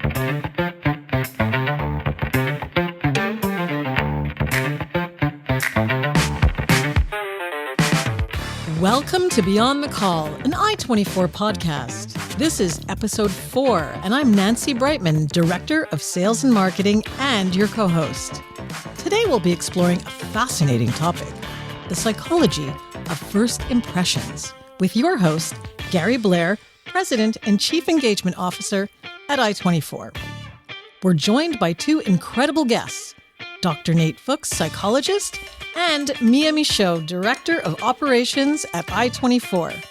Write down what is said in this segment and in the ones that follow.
Welcome to Beyond the Call, an I-24 podcast. This is episode 4, and I'm Nancy Breitman, Director of Sales and Marketing and your co-host. Today we'll be exploring a fascinating topic, the psychology of first impressions, with your host, Gary Blair, President and Chief Engagement Officer at I-24. We're joined by two incredible guests, Dr. Nate Fuks, psychologist, and Michaud, Director of Operations at I-24.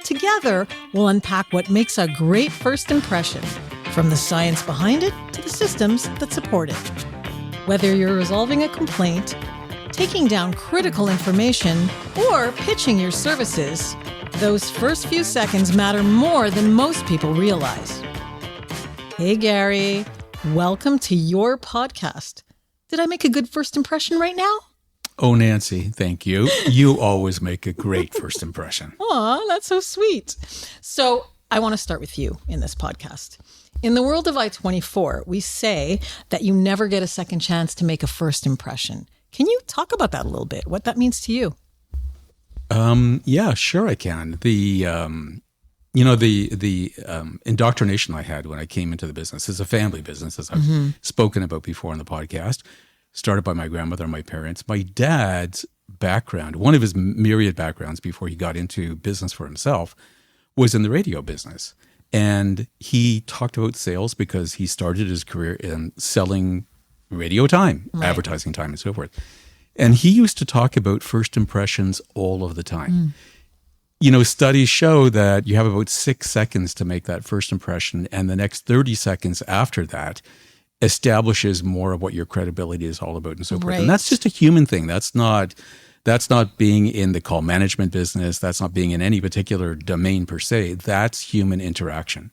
Together, we'll unpack what makes a great first impression, from the science behind it to the systems that support it. Whether you're resolving a complaint, taking down critical information, or pitching your services, those first few seconds matter more than most people realize. Hey, Gary. Welcome to your podcast. Did I make a good first impression right now? Oh, Nancy, thank you. You always make a great first impression. Aw, that's so sweet. So I want to start with you in this podcast. In the world of I-24, we say that you never get a second chance to make a first impression. Can you talk about that a little bit, what that means to you? Yeah, sure I can. The indoctrination I had when I came into the business is a family business, as I've spoken about before on the podcast. Started by my grandmother and my parents. My dad's background, one of his myriad backgrounds before he got into business for himself, was in the radio business. And he talked about sales because he started his career in selling radio time, advertising time, and so forth. And he used to talk about first impressions all of the time. You know, studies show that you have about 6 seconds to make that first impression, and the next 30 seconds after that establishes more of what your credibility is all about and so forth. And that's just a human thing. That's not being in the call management business. That's not being in any particular domain per se. That's human interaction.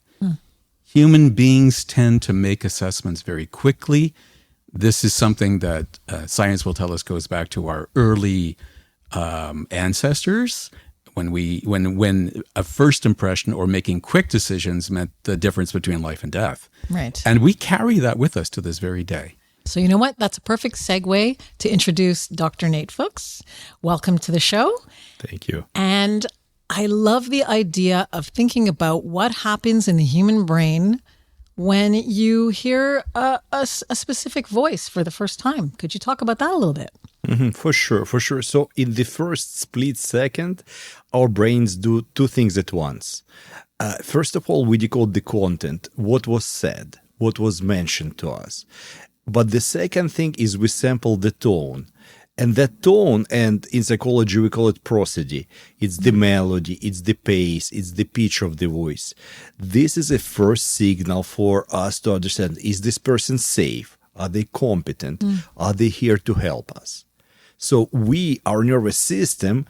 Human beings tend to make assessments very quickly. This is something that science will tell us goes back to our early ancestors, when a first impression or making quick decisions meant the difference between life and death. Right. And we carry that with us to this very day. So you know what? That's a perfect segue to introduce Dr. Nate Fuks. Welcome to the show. Thank you. And I love the idea of thinking about what happens in the human brain when you hear a specific voice for the first time. Could you talk about that a little bit? For sure. So in the first split second, our brains do two things at once. First of all, we decode the content, what was said, what was mentioned to us. But the second thing is we sample the tone. And that tone, and in psychology we call it prosody. It's the melody, it's the pace, it's the pitch of the voice. This is a first signal for us to understand, is this person safe? Are they competent? Are they here to help us? So our nervous system,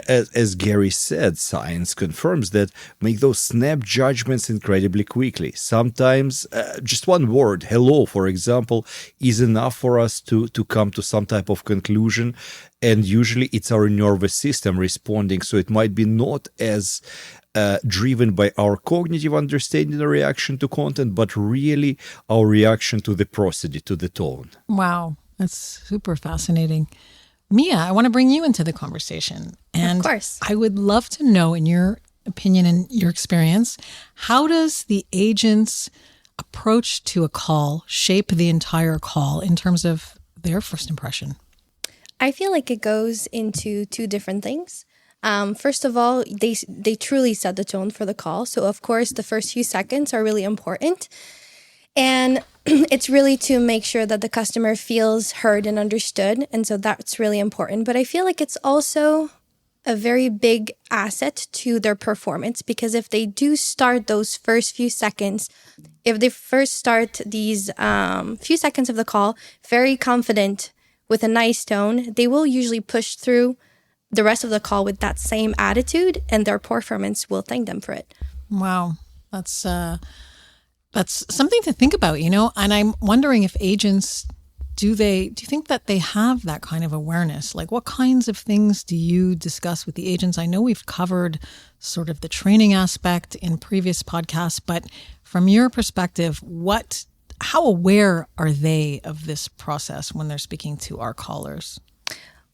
as Gary said, science confirms that, make those snap judgments incredibly quickly. Sometimes just one word, hello, for example, is enough for us to come to some type of conclusion. And usually it's our nervous system responding. So it might be not as driven by our cognitive understanding or reaction to content, but really our reaction to the prosody, to the tone. Wow, that's super fascinating. Mia, I want to bring you into the conversation. And of course. I would love to know, in your opinion and your experience, how does the agent's approach to a call shape the entire call in terms of their first impression? I feel like it goes into two different things. First of all, they truly set the tone for the call. So, of course, the first few seconds are really important. And it's really to make sure that the customer feels heard and understood. And so that's really important. But I feel like it's also a very big asset to their performance, because if they do start those first few seconds, if they first start these few seconds of the call very confident with a nice tone, they will usually push through the rest of the call with that same attitude, and their performance will thank them for it. Wow. That's something to think about, you know, and I'm wondering if agents, do you think that they have that kind of awareness? Like, what kinds of things do you discuss with the agents? I know we've covered sort of the training aspect in previous podcasts, but from your perspective, what how aware are they of this process when they're speaking to our callers?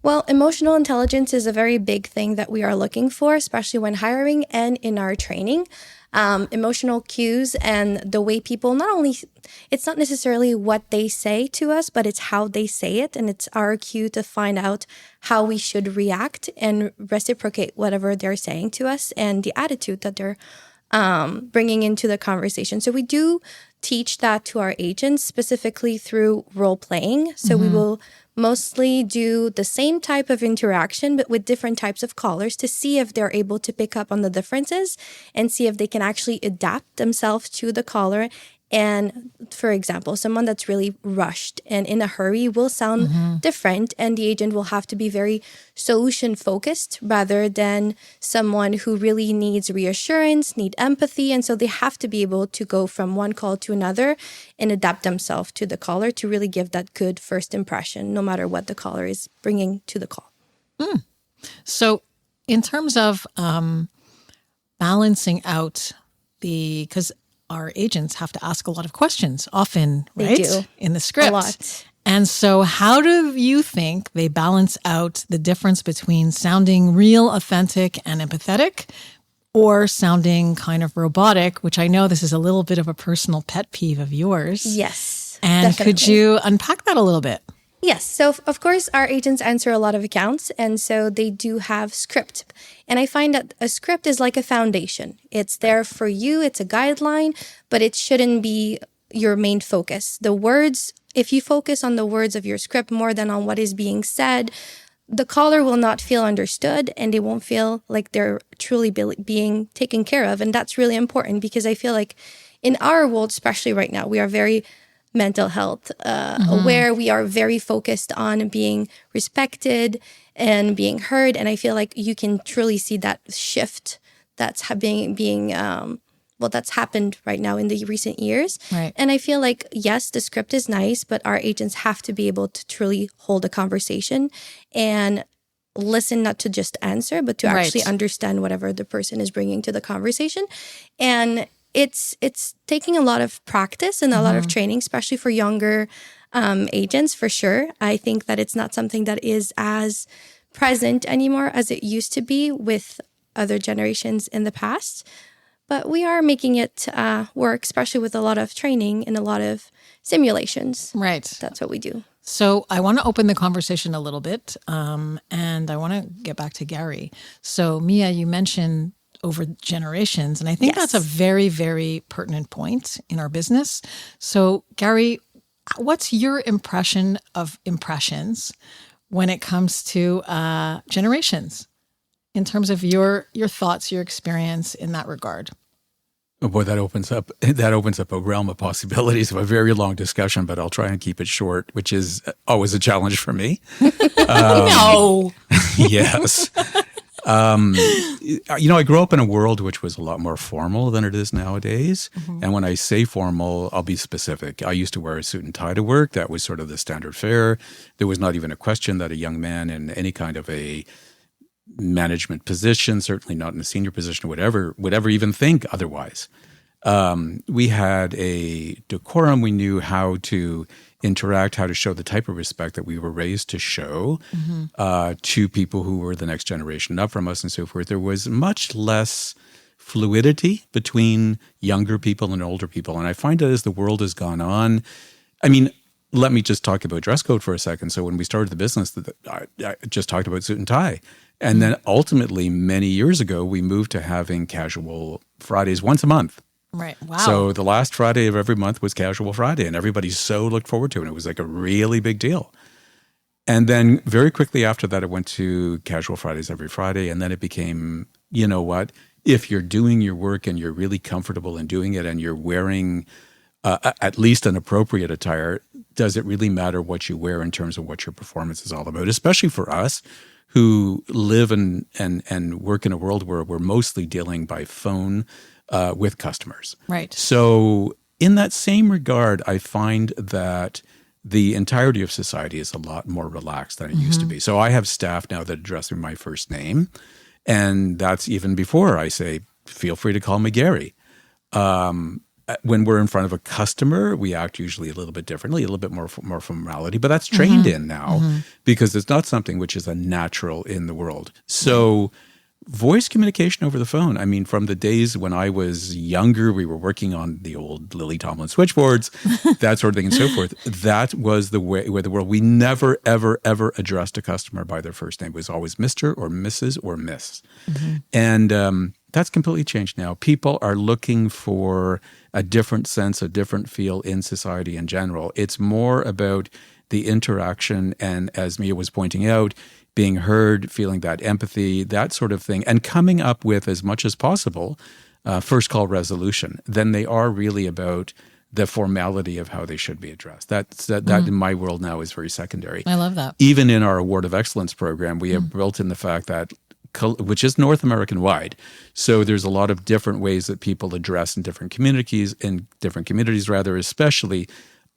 Well, emotional intelligence is a very big thing that we are looking for, especially when hiring and in our training. Emotional cues and the way people it's not necessarily what they say to us, but it's how they say it. And it's our cue to find out how we should react and reciprocate whatever they're saying to us and the attitude that they're bringing into the conversation. So we do teach that to our agents specifically through role playing. So we will mostly do the same type of interaction, but with different types of callers to see if they're able to pick up on the differences and see if they can actually adapt themselves to the caller. And for example, someone that's really rushed and in a hurry will sound different, and the agent will have to be very solution focused rather than someone who really needs reassurance, need empathy. And so they have to be able to go from one call to another and adapt themselves to the caller to really give that good first impression, no matter what the caller is bringing to the call. So in terms of balancing out because our agents have to ask a lot of questions often, right? They do. In the script. A lot. And so how do you think they balance out the difference between sounding real, authentic, and empathetic, or sounding kind of robotic, which I know this is a little bit of a personal pet peeve of yours. Yes. And definitely. could you unpack that a little bit? Yes. So, of course, our agents answer a lot of accounts, and so they do have script. And I find that a script is like a foundation. It's there for you. It's a guideline, but it shouldn't be your main focus. The words, if you focus on the words of your script more than on what is being said, the caller will not feel understood, and they won't feel like they're truly being taken care of. And that's really important, because I feel like in our world, especially right now, we are very mental health aware. We are very focused on being respected and being heard. And I feel like you can truly see that shift that's that's happened right now in the recent years. Right. And I feel like, yes, the script is nice, but our agents have to be able to truly hold a conversation and listen, not to just answer, but to actually understand whatever the person is bringing to the conversation. And it's taking a lot of practice and a lot of training, especially for younger agents, for sure. I think that it's not something that is as present anymore as it used to be with other generations in the past. But we are making it work, especially with a lot of training and a lot of simulations. Right. That's what we do. So I want to open the conversation a little bit, and I want to get back to Gary. So Mia, you mentioned over generations, and I think that's a very, very pertinent point in our business. So Gary, what's your impression of impressions when it comes to generations, in terms of your thoughts, your experience in that regard? Oh boy, that opens up a realm of possibilities of a very long discussion, but I'll try and keep it short, which is always a challenge for me. No. Yes. I grew up in a world which was a lot more formal than it is nowadays. And when I say formal, I'll be specific. I used to wear a suit and tie to work. That was sort of the standard fare. There was not even a question that a young man in any kind of a management position, certainly not in a senior position, would ever even think otherwise. We had a decorum. We knew how to interact, how to show the type of respect that we were raised to show to people who were the next generation up from us and so forth. There was much less fluidity between younger people and older people. And I find that as the world has gone on, let me just talk about dress code for a second. So when we started the business, I just talked about suit and tie. And then ultimately, many years ago, we moved to having casual Fridays once a month. Right. Wow. So the last Friday of every month was Casual Friday, and everybody so looked forward to it. It was like a really big deal. And then very quickly after that, it went to Casual Fridays every Friday. And then it became, you know what, if you're doing your work and you're really comfortable in doing it and you're wearing at least an appropriate attire, does it really matter what you wear in terms of what your performance is all about? Especially for us who live and work in a world where we're mostly dealing by phone with customers. Right. So in that same regard, I find that the entirety of society is a lot more relaxed than it used to be. So I have staff now that address me by my first name, and that's even before I say, feel free to call me Gary. when we're in front of a customer, we act usually a little bit differently, a little bit more formality, but that's trained in now because it's not something which is a natural in the world. So voice communication over the phone. I mean, from the days when I was younger, we were working on the old Lily Tomlin switchboards, that sort of thing and so forth. That was the way where the world, we never, ever, ever addressed a customer by their first name. It was always Mr. or Mrs. or Miss. And that's completely changed now. People are looking for a different sense, a different feel in society in general. It's more about the interaction and, as Mia was pointing out, being heard, feeling that empathy, that sort of thing, and coming up with, as much as possible, first call resolution. Then they are really about the formality of how they should be addressed. That in my world now is very secondary. I love that. Even in our Award of Excellence program, we have built in the fact that, which is North American wide. So there's a lot of different ways that people address in different communities, especially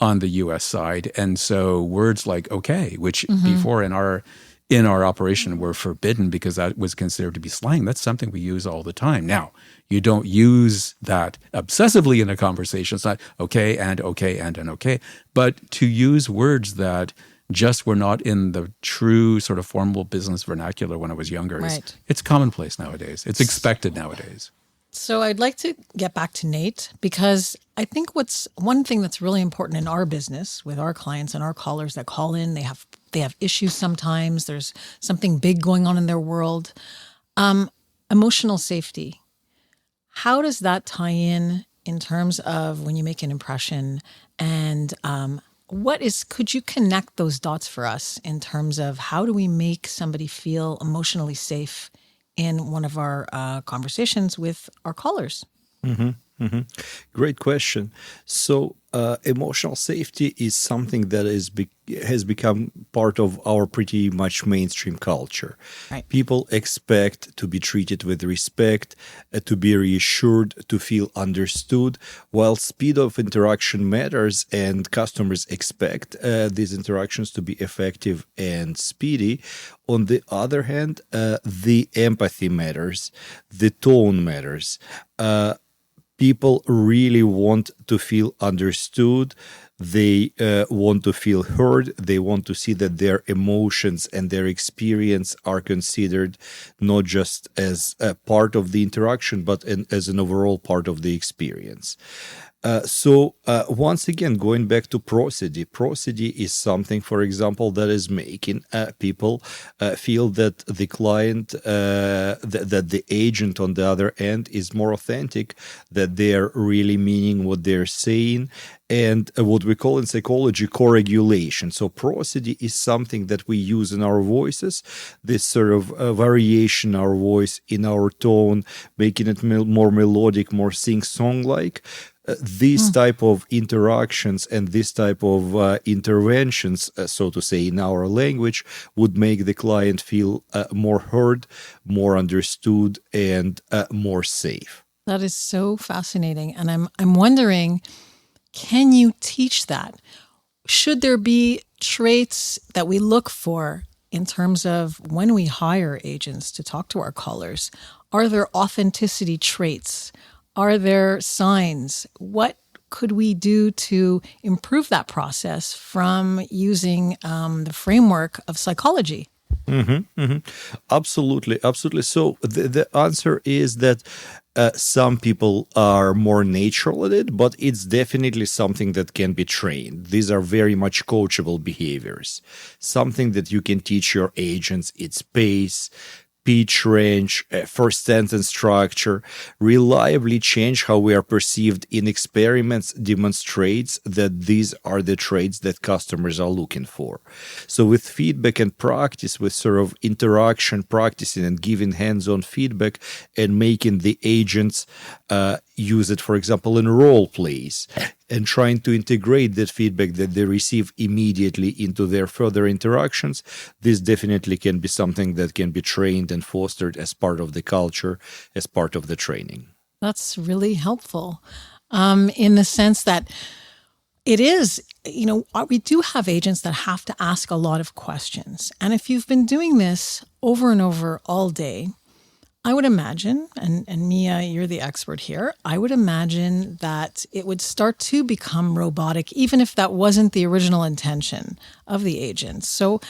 on the US side. And so words like okay, which before in our operation were forbidden because that was considered to be slang. That's something we use all the time. Now, you don't use that obsessively in a conversation. It's not okay and okay and an okay. But to use words that just were not in the true sort of formal business vernacular when I was younger. Right. It's commonplace nowadays. It's expected nowadays. So I'd like to get back to Nate because I think what's one thing that's really important in our business with our clients and our callers that call in, they have issues sometimes. There's something big going on in their world. Emotional safety. How does that tie in terms of when you make an impression and could you connect those dots for us in terms of how do we make somebody feel emotionally safe in one of our conversations with our callers? Great question. So emotional safety is something that has become part of our pretty much mainstream culture. Right. People expect to be treated with respect, to be reassured, to feel understood. While speed of interaction matters and customers expect these interactions to be effective and speedy, on the other hand, the empathy matters, the tone matters. People really want to feel understood. They want to feel heard. They want to see that their emotions and their experience are considered not just as a part of the interaction, but as an overall part of the experience. So once again, going back to prosody is something, for example, that is making people feel that the client, that the agent on the other end is more authentic, that they're really meaning what they're saying, and what we call in psychology co-regulation. So prosody is something that we use in our voices, this sort of variation in our voice, in our tone, making it more melodic, more sing-song-like. These type of interactions and this type of interventions, so to say, in our language, would make the client feel more heard, more understood, and more safe. That is so fascinating. And I'm wondering, can you teach that? Should there be traits that we look for in terms of when we hire agents to talk to our callers? Are there authenticity traits? Are there signs? What could we do to improve that process from using the framework of psychology? Absolutely. So the answer is that some people are more natural at it, but it's definitely something that can be trained. These are very much coachable behaviors. Something that you can teach your agents, its pace, pitch range, first sentence structure, reliably change how we are perceived in experiments demonstrates that these are the traits that customers are looking for. So with feedback and practice, with sort of interaction, practicing and giving hands-on feedback and making the agents use it, for example, in role plays, and trying to integrate that feedback that they receive immediately into their further interactions, this definitely can be something that can be trained and fostered as part of the culture, as part of the training. That's really helpful in the sense that it is, we do have agents that have to ask a lot of questions. And if you've been doing this over and over all day, I would imagine, and Mia, you're the expert here, I would imagine that it would start to become robotic, even if that wasn't the original intention of the agents. So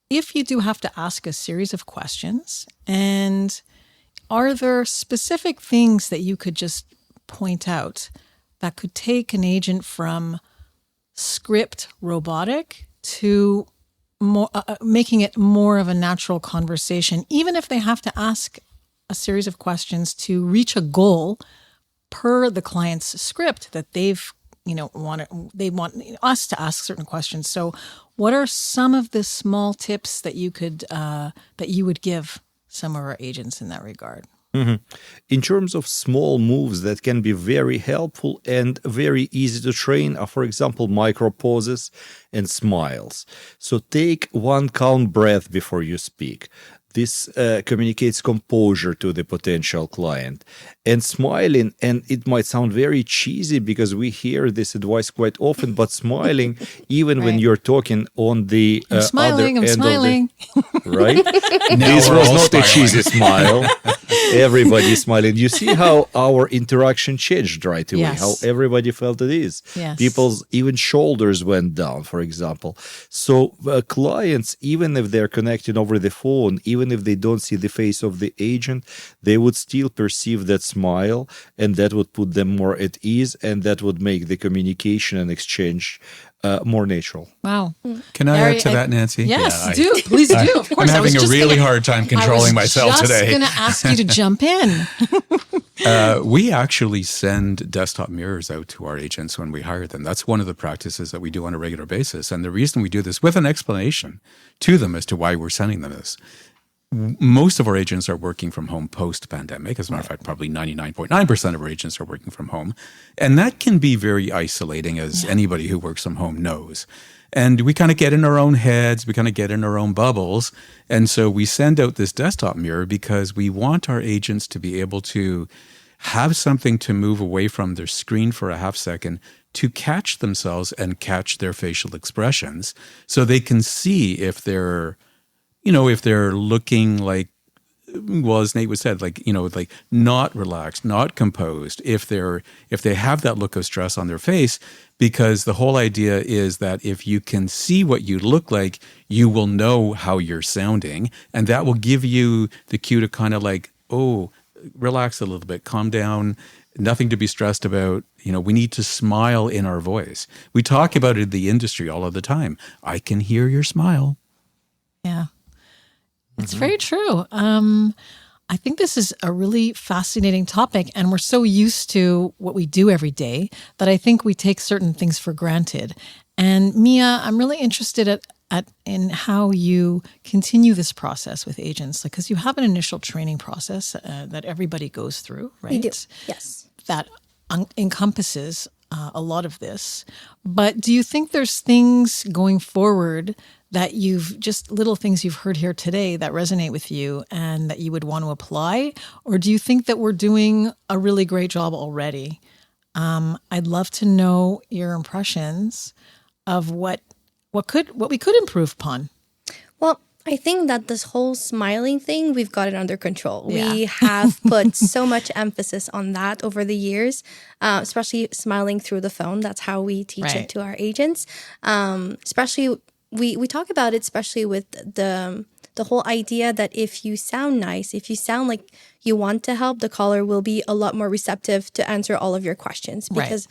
if you do have to ask a series of questions, and are there specific things that you could just point out that could take an agent from script robotic to more, making it more of a natural conversation, even if they have to ask a series of questions to reach a goal per the client's script that they've, they want us to ask certain questions. So what are some of the small tips that you could, that you would give some of our agents in that regard? Mm-hmm. In terms of small moves that can be very helpful and very easy to train are, for example, micro pauses and smiles. So take one calm breath before you speak. This communicates composure to the potential client. And smiling, and it might sound very cheesy because we hear this advice quite often, but smiling, even when you're talking on the I'm smiling, other I'm end smiling. of the... Right? This was not a cheesy smile. Everybody smiling. You see how our interaction changed right away, Yes. how everybody felt at ease. Yes. People's even shoulders went down, for example. So clients, even if they're connecting over the phone, even if they don't see the face of the agent, they would still perceive that smile, and that would put them more at ease, and that would make the communication and exchange more natural. Wow. Can I Gary, add to that, Nancy? Yes, please do. Of course. I'm having a really hard time controlling myself today. I was just going to ask you to jump in. We actually send desktop mirrors out to our agents when we hire them. That's one of the practices that we do on a regular basis. And the reason we do this with an explanation to them as to why we're sending them is most of our agents are working from home post-pandemic. As a matter of fact, probably 99.9% of our agents are working from home. And that can be very isolating, as anybody who works from home knows. And we kind of get in our own heads, we kind of get in our own bubbles. And so we send out this desktop mirror because we want our agents to be able to have something to move away from their screen for a half second to catch themselves and catch their facial expressions so they can see if they're looking like, well, as Nate was said, like not relaxed, not composed, if they have that look of stress on their face, because the whole idea is that if you can see what you look like, you will know how you're sounding, and that will give you the cue to kind of like, oh, relax a little bit, calm down, nothing to be stressed about. We need to smile in our voice. We talk about it in the industry all of the time. I can hear your smile. Yeah. It's very true. I think this is a really fascinating topic, and we're so used to what we do every day that I think we take certain things for granted. And Mia, I'm really interested in how you continue this process with agents, because you have an initial training process that everybody goes through, right? We do, yes. That encompasses a lot of this. But do you think there's things going forward that little things you've heard here today that resonate with you and that you would want to apply? Or do you think that we're doing a really great job already? I'd love to know your impressions of what we could improve upon. Well, I think that this whole smiling thing, we've got it under control. Yeah. We have put so much emphasis on that over the years, especially smiling through the phone. That's how we teach it to our agents. Especially, we talk about it, especially with the whole idea that if you sound nice, if you sound like you want to help, the caller will be a lot more receptive to answer all of your questions. Because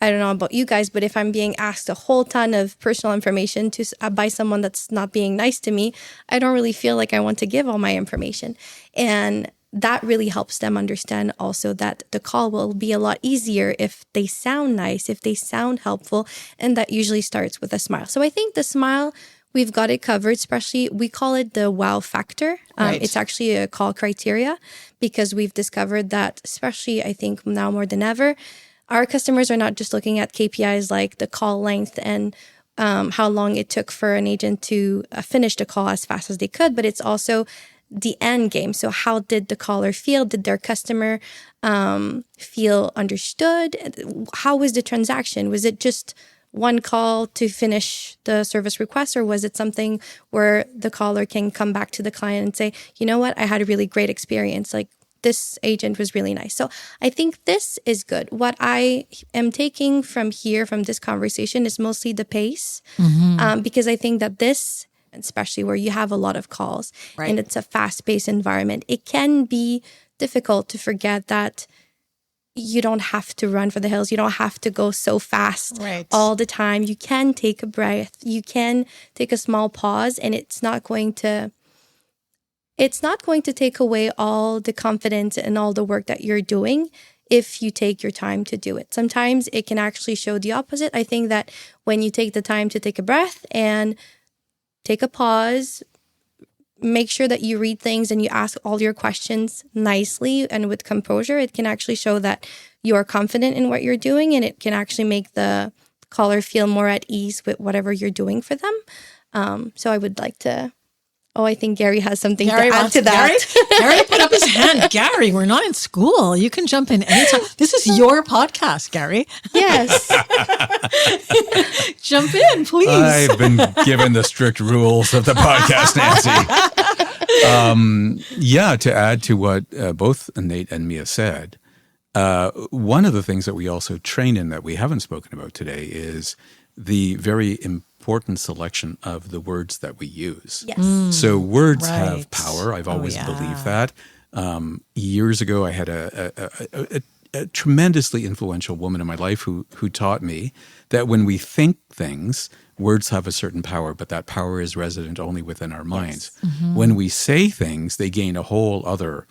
I don't know about you guys, but if I'm being asked a whole ton of personal information by someone that's not being nice to me, I don't really feel like I want to give all my information. And that really helps them understand also that the call will be a lot easier if they sound nice, if they sound helpful, and that usually starts with a smile. So I think the smile, we've got it covered, especially we call it the wow factor. It's actually a call criteria because we've discovered that, especially I think now more than ever, our customers are not just looking at KPIs like the call length and how long it took for an agent to finish the call as fast as they could, but it's also the end game. So how did the caller feel? Did their customer feel understood? How was the transaction? Was it just one call to finish the service request, or was it something where the caller can come back to the client and say, you know what, I had a really great experience. Like, this agent was really nice. So I think this is good. What I am taking from this conversation, is mostly the pace, because I think that this, especially where you have a lot of calls and it's a fast-paced environment, it can be difficult to forget that you don't have to run for the hills. You don't have to go so fast all the time. You can take a breath. You can take a small pause, and it's not going to take away all the confidence and all the work that you're doing if you take your time to do it. Sometimes it can actually show the opposite. I think that when you take the time to take a breath and take a pause, make sure that you read things and you ask all your questions nicely and with composure, it can actually show that you're confident in what you're doing, and it can actually make the caller feel more at ease with whatever you're doing for them. So I would like to... Oh, I think Gary has something to add to that. Gary put up his hand. Gary, we're not in school. You can jump in anytime. This is your podcast, Gary. Yes. Jump in, please. I've been given the strict rules of the podcast, Nancy. To add to what both Nate and Mia said, one of the things that we also train in that we haven't spoken about today is the very important selection of the words that we use. Yes. So words have power. I've always believed that. Years ago, I had a tremendously influential woman in my life who taught me that when we think things, words have a certain power, but that power is resident only within our minds. When we say things, they gain a whole other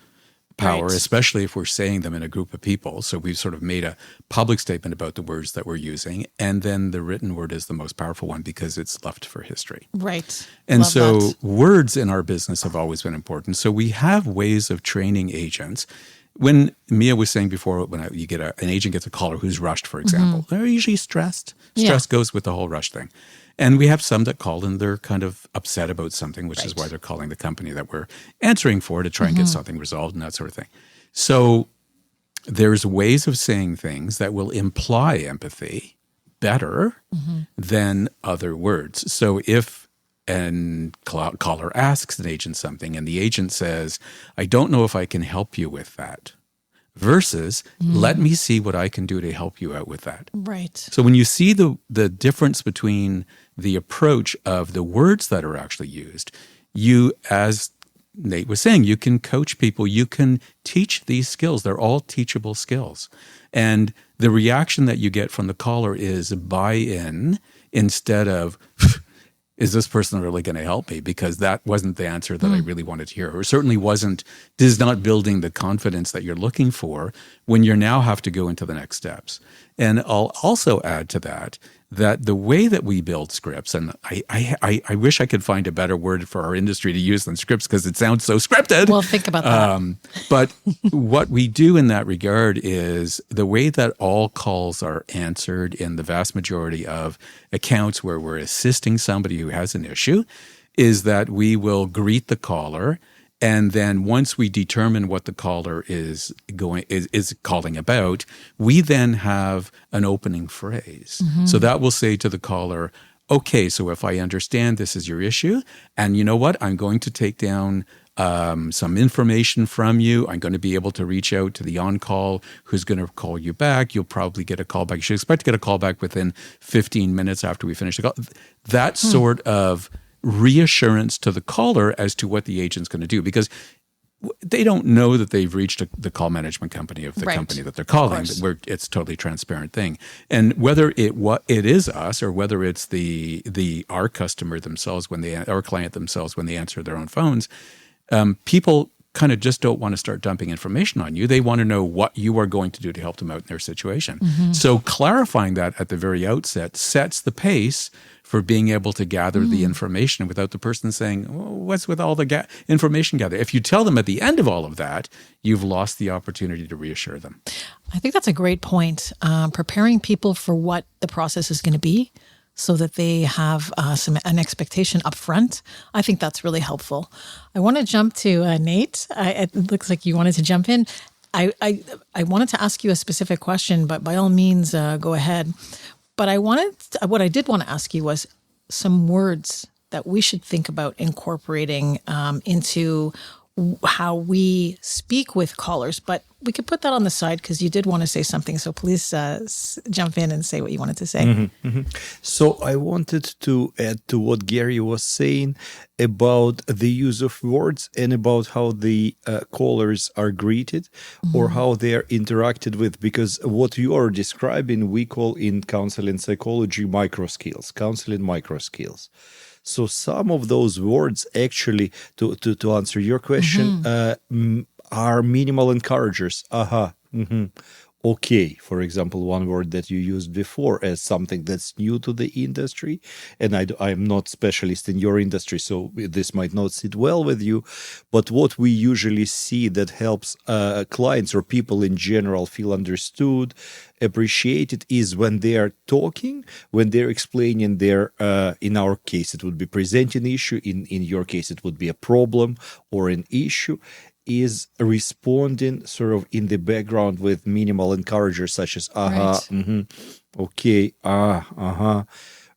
power, especially if we're saying them in a group of people. So we've sort of made a public statement about the words that we're using, and then the written word is the most powerful one because it's left for history. Right. And Love so that. words in our business have always been important. So we have ways of training agents. When Mia was saying before, when an agent gets a caller who's rushed, for example, they're usually stressed. Stress goes with the whole rush thing. And we have some that call and they're kind of upset about something, which is why they're calling the company that we're answering for to try and get something resolved and that sort of thing. So there's ways of saying things that will imply empathy better than other words. So if a caller asks an agent something and the agent says, I don't know if I can help you with that, versus let me see what I can do to help you out with that. Right. So when you see the difference between the approach of the words that are actually used, you, as Nate was saying, you can coach people, you can teach these skills. They're all teachable skills. And the reaction that you get from the caller is buy-in instead of, is this person really going to help me? Because that wasn't the answer that I really wanted to hear, or certainly is not building the confidence that you're looking for when you now have to go into the next steps. And I'll also add to that the way that we build scripts, and I wish I could find a better word for our industry to use than scripts because it sounds so scripted. Well, think about that. But what we do in that regard is the way that all calls are answered in the vast majority of accounts where we're assisting somebody who has an issue is that we will greet the caller. And then once we determine what the caller is calling about, we then have an opening phrase. So that will say to the caller, okay, so if I understand this is your issue, and you know what, I'm going to take down some information from you. I'm going to be able to reach out to the on-call who's going to call you back. You'll probably get a call back. You should expect to get a call back within 15 minutes after we finish the call. That sort of reassurance to the caller as to what the agent's going to do, because they don't know that they've reached the call management company of the company that they're calling. Where it's a totally transparent thing, and whether it is us or whether it's our customer themselves our client themselves when they answer their own phones, people kind of just don't want to start dumping information on you. They want to know what you are going to do to help them out in their situation. So clarifying that at the very outset sets the pace for being able to gather the information without the person saying, what's with all the information gathered? If you tell them at the end of all of that, you've lost the opportunity to reassure them. I think that's a great point. Preparing people for what the process is going to be so that they have an expectation up front. I think that's really helpful. I want to jump to Nate. It looks like you wanted to jump in. I wanted to ask you a specific question, but by all means, go ahead. But what I did want to ask you was some words that we should think about incorporating into how we speak with callers, but we could put that on the side because you did want to say something. So please jump in and say what you wanted to say. So I wanted to add to what Gary was saying about the use of words and about how the callers are greeted or how they are interacted with, because what you are describing, we call in counseling psychology micro skills, counseling micro skills. So some of those words actually, to answer your question, are minimal encouragers. Okay, for example, one word that you used before as something that's new to the industry, and I'm not specialist in your industry, so this might not sit well with you, but what we usually see that helps clients or people in general feel understood, appreciated, is when they are talking, when they're explaining their, in our case, it would be presenting issue, in your case, it would be a problem or an issue, is responding sort of in the background with minimal encouragers such as okay,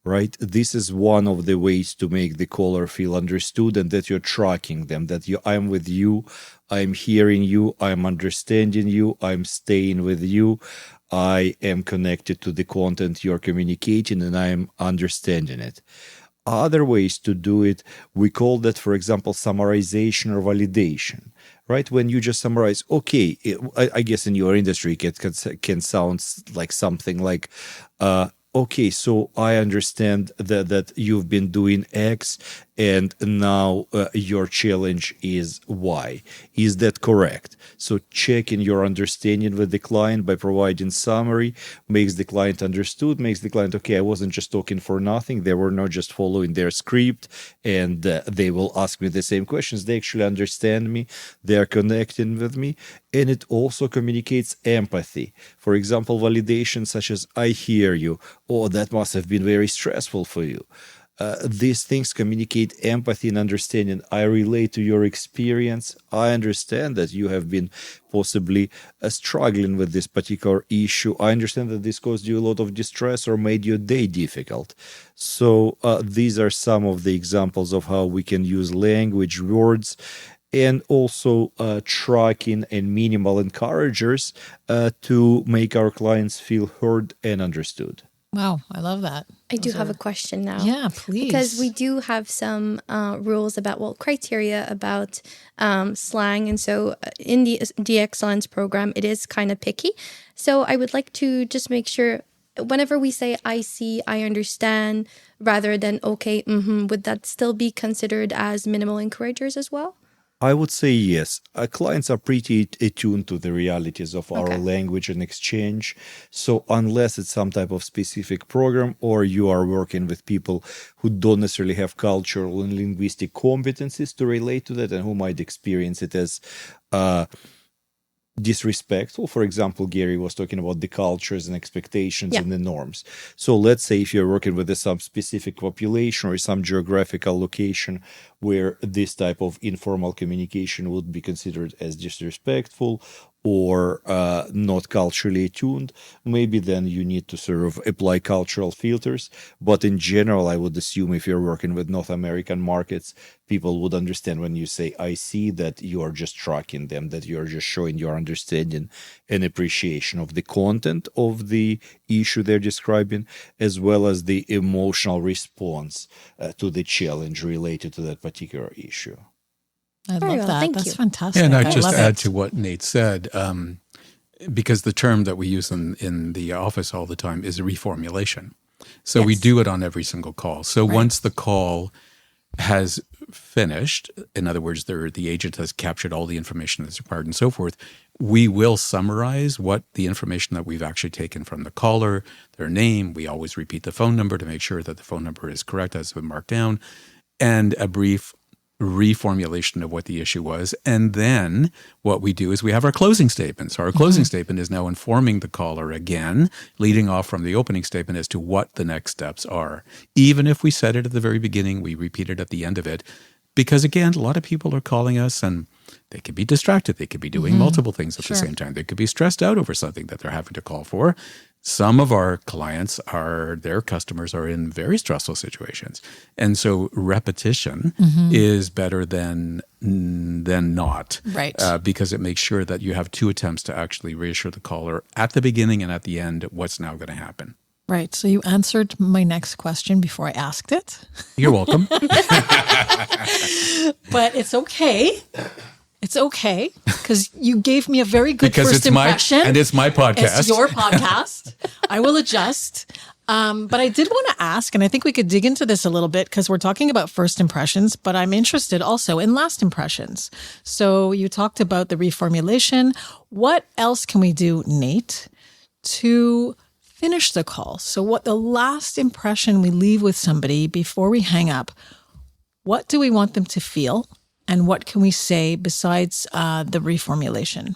right? This is one of the ways to make the caller feel understood and that you're tracking them, that I'm with you, I'm hearing you, I'm understanding you, I'm staying with you, I am connected to the content you're communicating and I'm understanding it. Other ways to do it, we call that, for example, summarization or validation, right? When you just summarize, okay, I guess in your industry it can sound like something like, okay, so I understand that you've been doing X and now your challenge is Y. Is that correct? So checking your understanding with the client by providing summary makes the client understood, makes the client, okay, I wasn't just talking for nothing. They were not just following their script and they will ask me the same questions. They actually understand me. They're connecting with me. And it also communicates empathy. For example, validation such as, I hear you. Oh, that must have been very stressful for you. These things communicate empathy and understanding. I relate to your experience. I understand that you have been possibly struggling with this particular issue. I understand that this caused you a lot of distress or made your day difficult. So these are some of the examples of how we can use language, words, and also tracking and minimal encouragers to make our clients feel heard and understood. Wow, I love that. I do have a question now. Yeah, please. Because we do have some rules about, criteria about slang. And so in the Excellence program, it is kind of picky. So I would like to just make sure, whenever we say, I see, I understand, rather than, okay, would that still be considered as minimal encouragers as well? I would say yes. Clients are pretty attuned to the realities of our language and exchange. So unless it's some type of specific program or you are working with people who don't necessarily have cultural and linguistic competencies to relate to that and who might experience it as disrespectful. For example, Gary was talking about the cultures and expectations and the norms. So let's say if you're working with some specific population or some geographical location where this type of informal communication would be considered as disrespectful or not culturally attuned, maybe then you need to sort of apply cultural filters. But in general, I would assume if you're working with North American markets, people would understand when you say, I see, that you are just tracking them, that you're just showing your understanding and appreciation of the content of the issue they're describing, as well as the emotional response to the challenge related to that particular issue. I love that. Thank That's you. fantastic. And I I'd just love add it. to what Nate said, because the term that we use in the office all the time is a reformulation. So we do it on every single call. So once the call has finished, in other words, the agent has captured all the information that's required and so forth, we will summarize what the information that we've actually taken from the caller, their name. We always repeat the phone number to make sure that the phone number is correct, as been marked down, and a brief reformulation of what the issue was. And then what we do is we have our closing statement. So our closing statement is now informing the caller again, leading off from the opening statement as to what the next steps are. Even if we said it at the very beginning, we repeat it at the end of it, Because again, a lot of people are calling us and they could be distracted. They could be doing multiple things at the same time. They could be stressed out over something that they're having to call for. Some of our clients their customers are in very stressful situations. And so repetition is better than not. Right. Because it makes sure that you have 2 attempts to actually reassure the caller at the beginning and at the end what's now going to happen. Right. So you answered my next question before I asked it. You're welcome. But it's okay. It's okay because you gave me a very good Because first it's impression. and it's my podcast. It's your podcast. I will adjust. But I did want to ask, and I think we could dig into this a little bit because we're talking about first impressions, but I'm interested also in last impressions. So you talked about the reformulation. What else can we do, Nate, to finish the call? So what the last impression we leave with somebody before we hang up, what do we want them to feel? And what can we say besides the reformulation?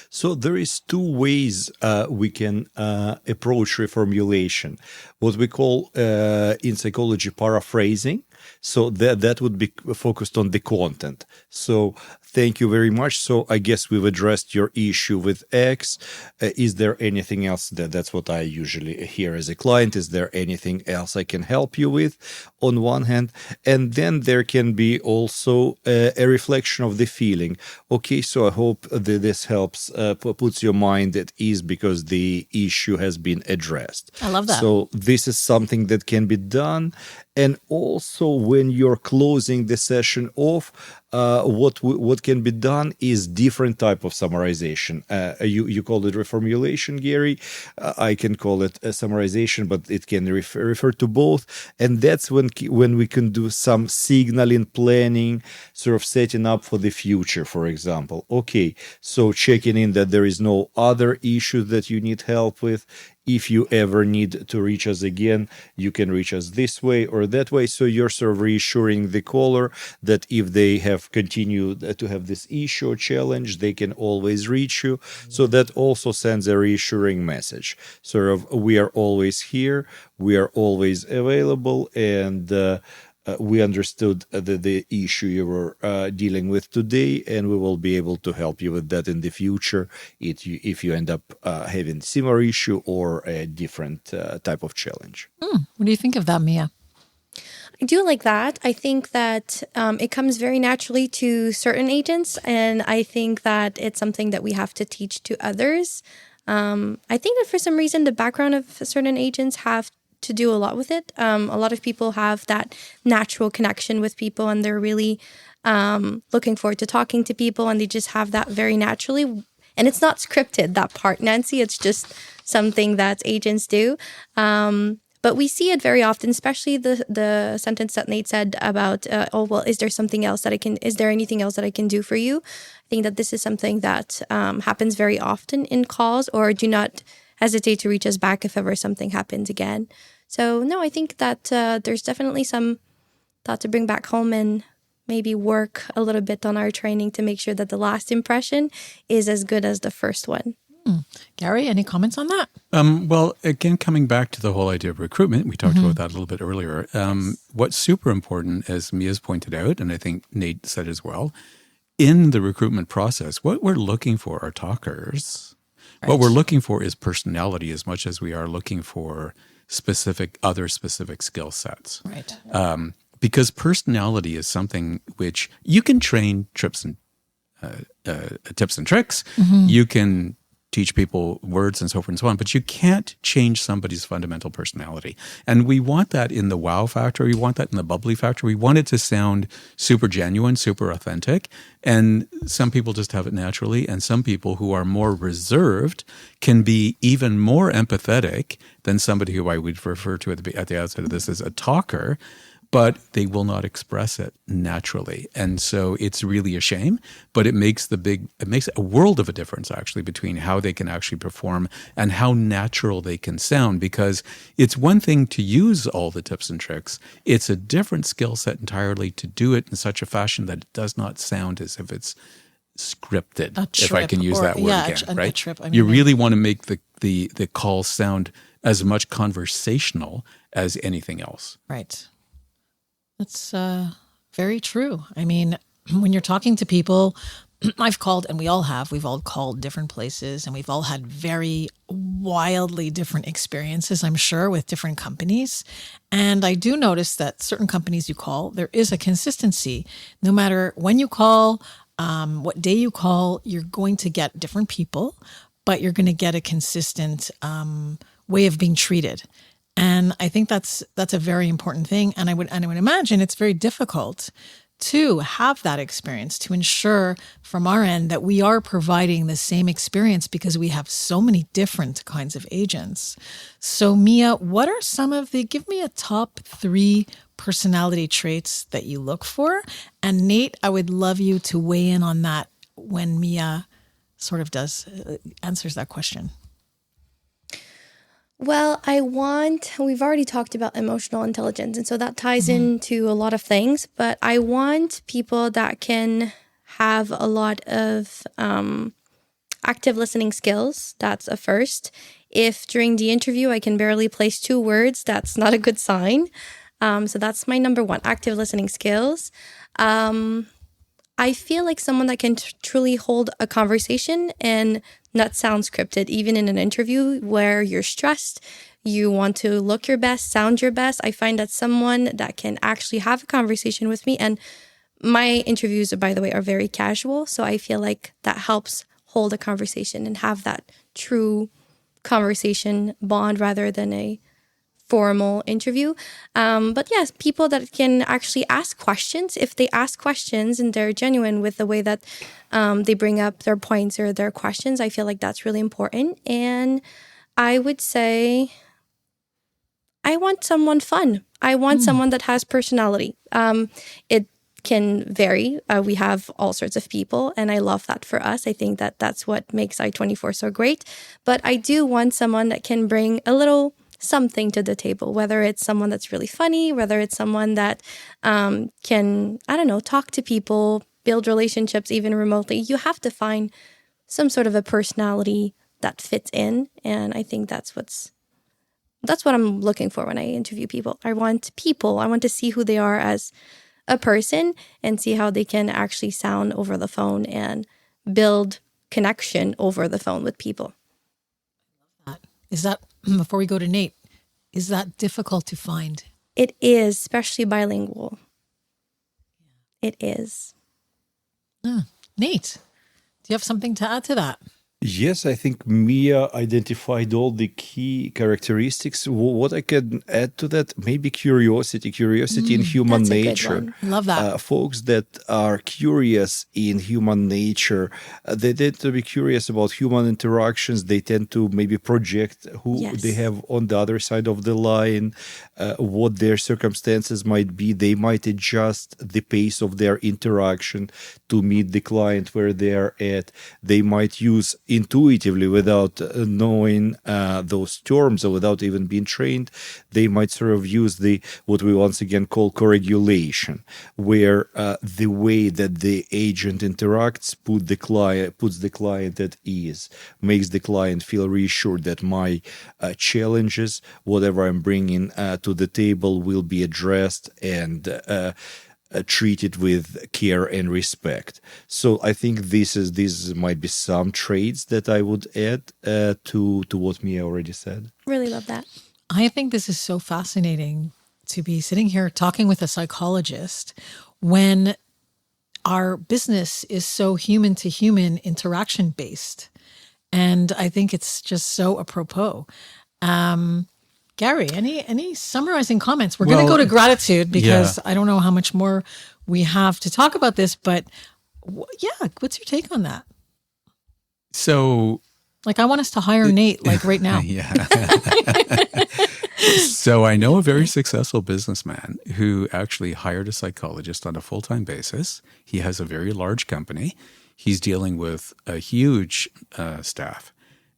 So there is 2 ways we can approach reformulation. What we call in psychology paraphrasing. So that would be focused on the content. So thank you very much. So I guess we've addressed your issue with X. Is there anything else? That's what I usually hear as a client. Is there anything else I can help you with on one hand? And then there can be also a reflection of the feeling. Okay, so I hope that this helps, puts your mind at ease because the issue has been addressed. I love that. So this is something that can be done. And also when you're closing the session off, what can be done is different type of summarization. You call it reformulation, Gary. I can call it a summarization, but it can refer to both. And that's when we can do some signaling, planning, sort of setting up for the future, for example. Okay, so checking in that there is no other issue that you need help with. If you ever need to reach us again, you can reach us this way or that way. So you're sort of reassuring the caller that if they have continued to have this issue or challenge, they can always reach you. So that also sends a reassuring message. Sort of, we are always here, we are always available, and we understood the issue you were dealing with today, and we will be able to help you with that in the future if you end up having similar issue or a different type of challenge. What do you think of that, Mia? I do like that. I think that it comes very naturally to certain agents, and I think that it's something that we have to teach to others. I think that for some reason, the background of certain agents have to do a lot with it. A lot of people have that natural connection with people, and they're really looking forward to talking to people, and they just have that very naturally. And it's not scripted, that part, Nancy. It's just something that agents do. But we see it very often, especially the sentence that Nate said about, is there anything else that I can do for you? I think that this is something that happens very often in calls, or do not hesitate to reach us back if ever something happens again. So no, I think that there's definitely some thought to bring back home and maybe work a little bit on our training to make sure that the last impression is as good as the first one. Gary, any comments on that? Well, again, coming back to the whole idea of recruitment, we talked about that a little bit earlier. What's super important, as Mia's pointed out, and I think Nate said as well, in the recruitment process, what we're looking for are talkers. Right. What we're looking for is personality as much as we are looking for specific skill sets. Right. Because personality is something which you can train tips and tricks. You can teach people words and so forth and so on, but you can't change somebody's fundamental personality. And we want that in the wow factor. We want that in the bubbly factor. We want it to sound super genuine, super authentic. And some people just have it naturally. And some people who are more reserved can be even more empathetic than somebody who I would refer to at the outset of this as a talker, but they will not express it naturally. And so it's really a shame, but it makes a world of a difference actually between how they can actually perform and how natural they can sound, because it's one thing to use all the tips and tricks. It's a different skill set entirely to do it in such a fashion that it does not sound as if it's scripted, if I can use that word again, right? You really want to make the call sound as much conversational as anything else. Right. Very true. I mean, when you're talking to people, I've called, and we've all called different places, and we've all had very wildly different experiences, I'm sure, with different companies. And I do notice that certain companies you call, there is a consistency. No matter when you call, what day you call, you're going to get different people, but you're going to get a consistent way of being treated. And I think that's a very important thing. And I would imagine it's very difficult to have that experience, to ensure from our end that we are providing the same experience, because we have so many different kinds of agents. So Mia, what are give me a top 3 personality traits that you look for? And Nate, I would love you to weigh in on that when Mia sort of answers that question. Well, we've already talked about emotional intelligence, and so that ties into a lot of things, but I want people that can have a lot of active listening skills. That's a first. If during the interview I can barely place 2 words, that's not a good sign. So that's my number 1, active listening skills. I feel like someone that can truly hold a conversation and not sound scripted, even in an interview where you're stressed, you want to look your best, sound your best. I find that someone that can actually have a conversation with me, and my interviews, by the way, are very casual. So I feel like that helps hold a conversation and have that true conversation bond rather than a formal interview. But yes, people that can actually ask questions. If they ask questions and they're genuine with the way that they bring up their points or their questions, I feel like that's really important. And I would say I want someone fun. I want someone that has personality. It can vary. We have all sorts of people, and I love that for us. I think that that's what makes I-24 so great. But I do want someone that can bring a little something to the table, whether it's someone that's really funny, whether it's someone that can, talk to people, build relationships even remotely. You have to find some sort of a personality that fits in. And I think that's what I'm looking for when I interview people. I want to see who they are as a person and see how they can actually sound over the phone and build connection over the phone with people. Is that, before we go to Nate, is that difficult to find? It is, especially bilingual. It is. Nate, do you have something to add to that? Yes, I think Mia identified all the key characteristics. What I can add to that, maybe curiosity in human nature. Love that. Folks that are curious in human nature, they tend to be curious about human interactions. They tend to maybe project who they have on the other side of the line, what their circumstances might be. They might adjust the pace of their interaction to meet the client where they're at. They might use intuitively, without knowing those terms or without even being trained, they might sort of use what we once again call co-regulation, where the way that the agent interacts puts the client at ease, makes the client feel reassured that my challenges, whatever I'm bringing to the table, will be addressed and treated with care and respect. So I think these might be some traits that I would add to what Mia already said. Really love that. I think this is so fascinating to be sitting here talking with a psychologist when our business is so human to human interaction based. And I think it's just so apropos. Gary, any summarizing comments? We're going to go to gratitude because I don't know how much more we have to talk about this, but what's your take on that? So, I want us to hire Nate, right now. So I know a very successful businessman who actually hired a psychologist on a full-time basis. He has a very large company. He's dealing with a huge staff.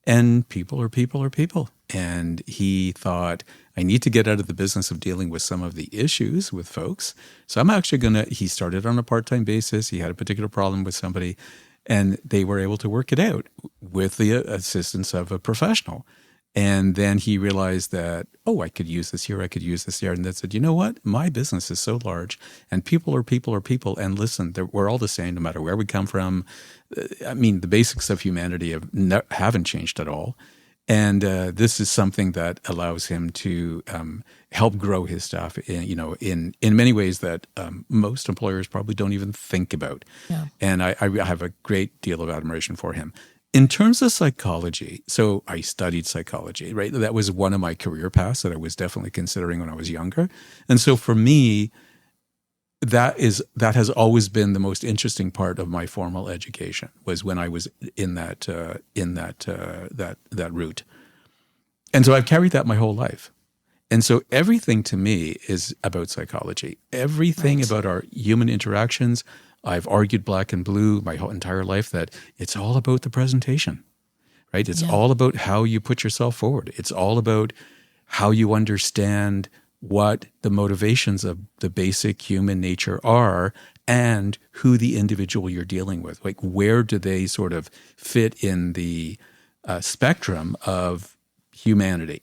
And people are people. And he thought, I need to get out of the business of dealing with some of the issues with folks. So I'm actually he started on a part-time basis. He had a particular problem with somebody, and they were able to work it out with the assistance of a professional. And then he realized that, oh, I could use this here, I could use this there. And then said, you know what? My business is so large and people are people are people. And listen, we're all the same no matter where we come from. I mean, the basics of humanity haven't changed at all. And this is something that allows him to help grow his staff in many ways that most employers probably don't even think about. Yeah. And I have a great deal of admiration for him. In terms of psychology, so I studied psychology, right? That was one of my career paths that I was definitely considering when I was younger. And so for me, that has always been the most interesting part of my formal education, was when I was in that route. And so I've carried that my whole life. And so everything to me is about psychology. Everything about our human interactions. I've argued black and blue my whole entire life that it's all about the presentation, right? It's all about how you put yourself forward. It's all about how you understand what the motivations of the basic human nature are and who the individual you're dealing with. Like, where do they sort of fit in the spectrum of humanity?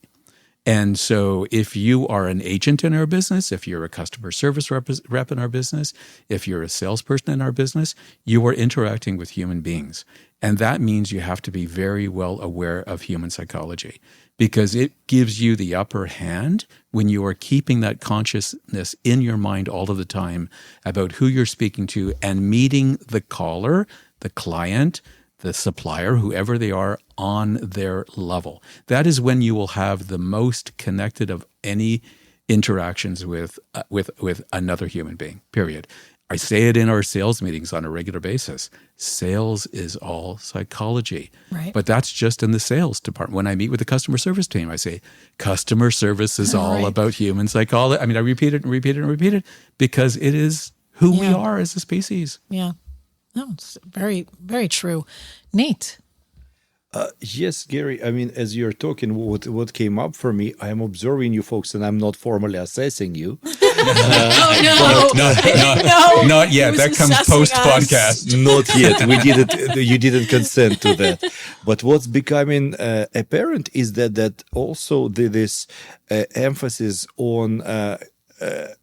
And so if you are an agent in our business, if you're a customer service rep in our business, if you're a salesperson in our business, you are interacting with human beings. And that means you have to be very well aware of human psychology, because it gives you the upper hand when you are keeping that consciousness in your mind all of the time about who you're speaking to and meeting the caller, the client, the supplier, whoever they are, on their level. That is when you will have the most connected of any interactions with another human being, period. I say it in our sales meetings on a regular basis. Sales is all psychology. Right. But that's just in the sales department. When I meet with the customer service team, I say, customer service is all about human psychology. I mean, I repeat it and repeat it and repeat it because it is who we are as a species. Yeah. No, it's very, very true. Nate. Yes, Gary. I mean, as you're talking, what came up for me, I'm observing you folks, and I'm not formally assessing you. No, not yet. That comes post podcast. Not yet. We didn't. You didn't consent to that. But what's becoming apparent is that also this emphasis on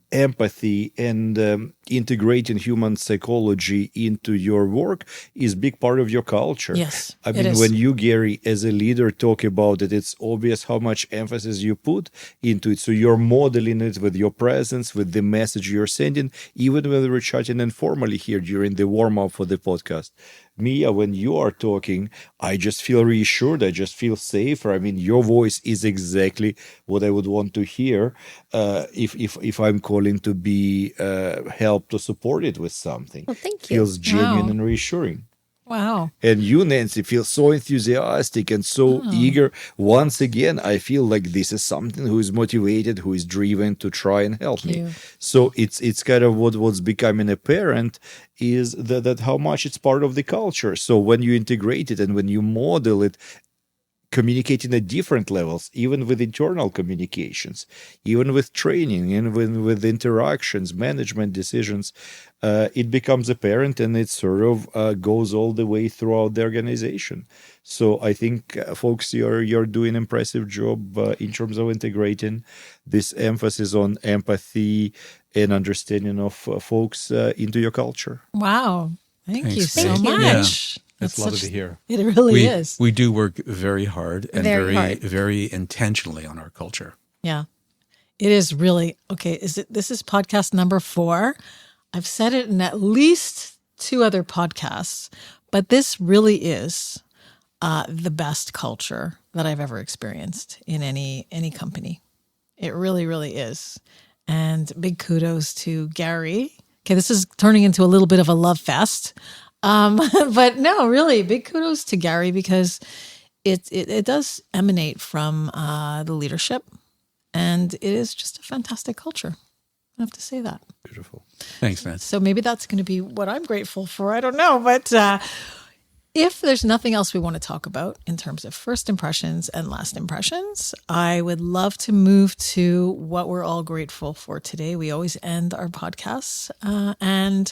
empathy and integrating human psychology into your work is a big part of your culture. Yes, I mean, when you, Gary, as a leader, talk about it, it's obvious how much emphasis you put into it. So you're modeling it with your presence, with the message you're sending, even when we're chatting informally here during the warm-up for the podcast. Mia, when you are talking, I just feel reassured. I just feel safer. I mean, your voice is exactly what I would want to hear if I'm calling to be helped to support it with something. Well, thank you. Feels genuine and reassuring. Wow. And you, Nancy, feel so enthusiastic and so eager. Once again, I feel like this is something who is motivated, who is driven to try and help me. So it's kind of what's becoming apparent is that how much it's part of the culture. So when you integrate it and when you model it, communicating at different levels, even with internal communications, even with training, and with interactions, management decisions, it becomes apparent and it sort of goes all the way throughout the organization. So I think, folks, you're doing an impressive job in terms of integrating this emphasis on empathy and understanding of folks into your culture. Wow. Thank you so Thank you. much. It's lovely to hear. It really is. We do work very hard and Very very intentionally on our culture. Yeah. It is really, okay, this is podcast number 4. I've said it in at least 2 other podcasts, but this really is the best culture that I've ever experienced in any company. It really, really is. And big kudos to Gary. Okay, this is turning into a little bit of a love fest. But no, really, big kudos to Gary because it does emanate from the leadership, and it is just a fantastic culture. I have to say that. Beautiful. Thanks, man. So maybe that's going to be what I'm grateful for. I don't know, but if there's nothing else we want to talk about in terms of first impressions and last impressions, I would love to move to what we're all grateful for today. We always end our podcasts, and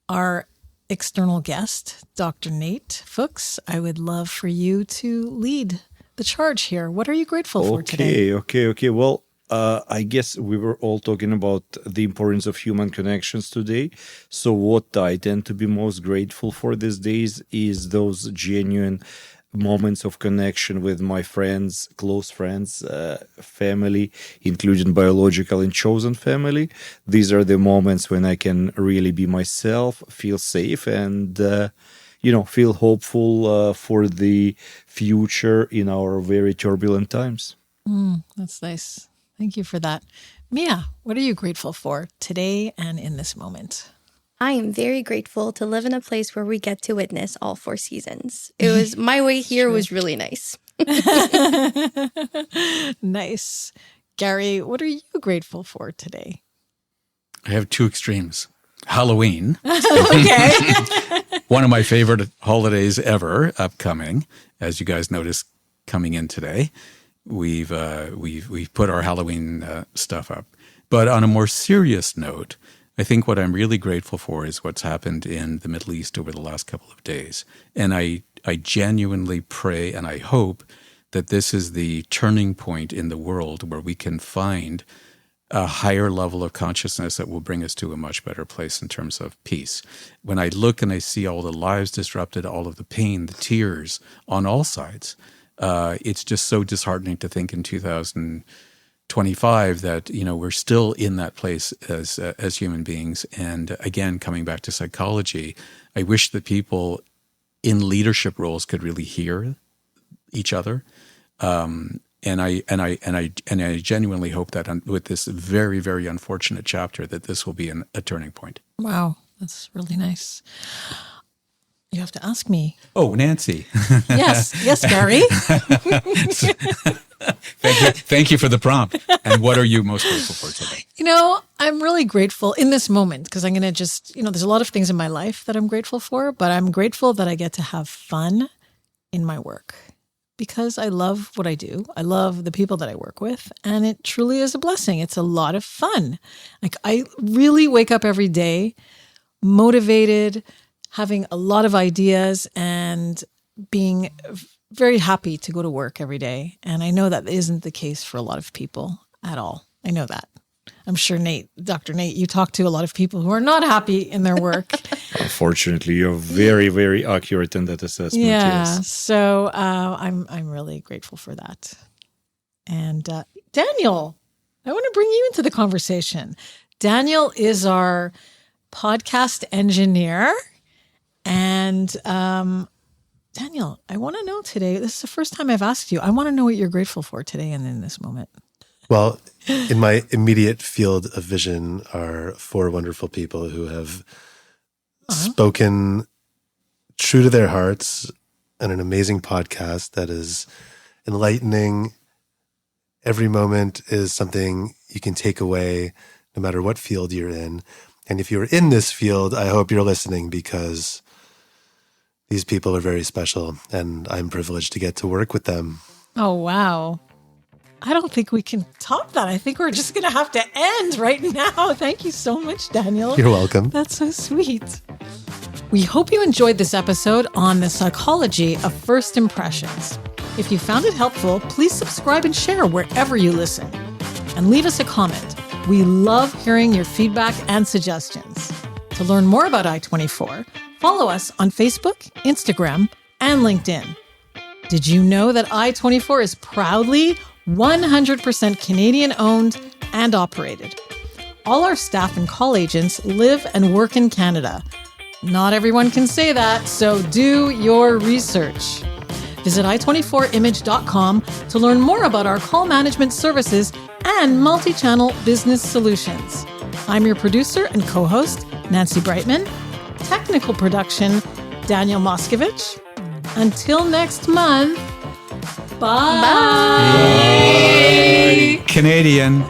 our external guest, Dr. Nate Fuks, I would love for you to lead the charge here. What are you grateful for today? Okay. Well, I guess we were all talking about the importance of human connections today. So what I tend to be most grateful for these days is those genuine moments of connection with my friends, close friends, family, including biological and chosen family. These are the moments when I can really be myself, feel safe, and feel hopeful for the future in our very turbulent times. That's nice. Thank you for that. Mia, what are you grateful for today and in this moment? I am very grateful to live in a place where we get to witness all 4 seasons. It was my way here was really nice. Nice. Gary, what are you grateful for today? I have 2 extremes. Halloween, Okay. one of my favorite holidays ever, upcoming, as you guys noticed coming in today. We've put our Halloween stuff up. But on a more serious note, I think what I'm really grateful for is what's happened in the Middle East over the last couple of days. And I genuinely pray and I hope that this is the turning point in the world where we can find a higher level of consciousness that will bring us to a much better place in terms of peace. When I look and I see all the lives disrupted, all of the pain, the tears on all sides, it's just so disheartening to think in 2025 that we're still in that place as human beings. And again, coming back to psychology, I wish that people in leadership roles could really hear each other. And I genuinely hope that with this very, very unfortunate chapter, that this will be a turning point. Wow, that's really nice. You have to ask me. Oh, Nancy. Yes, Gary. Thank you for the prompt. And what are you most grateful for today? I'm really grateful in this moment because I'm going to just, there's a lot of things in my life that I'm grateful for, but I'm grateful that I get to have fun in my work because I love what I do. I love the people that I work with, and it truly is a blessing. It's a lot of fun. Like, I really wake up every day motivated, having a lot of ideas, and being very happy to go to work every day. And I know that isn't the case for a lot of people at all. I know that. I'm sure Dr. Nate, you talk to a lot of people who are not happy in their work. Unfortunately, you're very, very accurate in that assessment. Yeah. Yes. So I'm really grateful for that. And Daniel, I want to bring you into the conversation. Daniel is our podcast engineer. And Daniel, I want to know today, this is the first time I've asked you, I want to know what you're grateful for today and in this moment. Well, in my immediate field of vision are 4 wonderful people who have spoken true to their hearts on an amazing podcast that is enlightening. Every moment is something you can take away no matter what field you're in. And if you're in this field, I hope you're listening because these people are very special and I'm privileged to get to work with them. Oh, wow. I don't think we can top that. I think we're just going to have to end right now. Thank you so much, Daniel. You're welcome. That's so sweet. We hope you enjoyed this episode on the psychology of first impressions. If you found it helpful, please subscribe and share wherever you listen. And leave us a comment. We love hearing your feedback and suggestions. To learn more about I-24, follow us on Facebook, Instagram, and LinkedIn. Did you know that I-24 is proudly 100% Canadian owned and operated? All our staff and call agents live and work in Canada. Not everyone can say that, so do your research. Visit i24image.com to learn more about our call management services and multi-channel business solutions. I'm your producer and co-host, Nancy Breitman. Technical production, Daniel Moskovich. Until next month, bye. Canadian.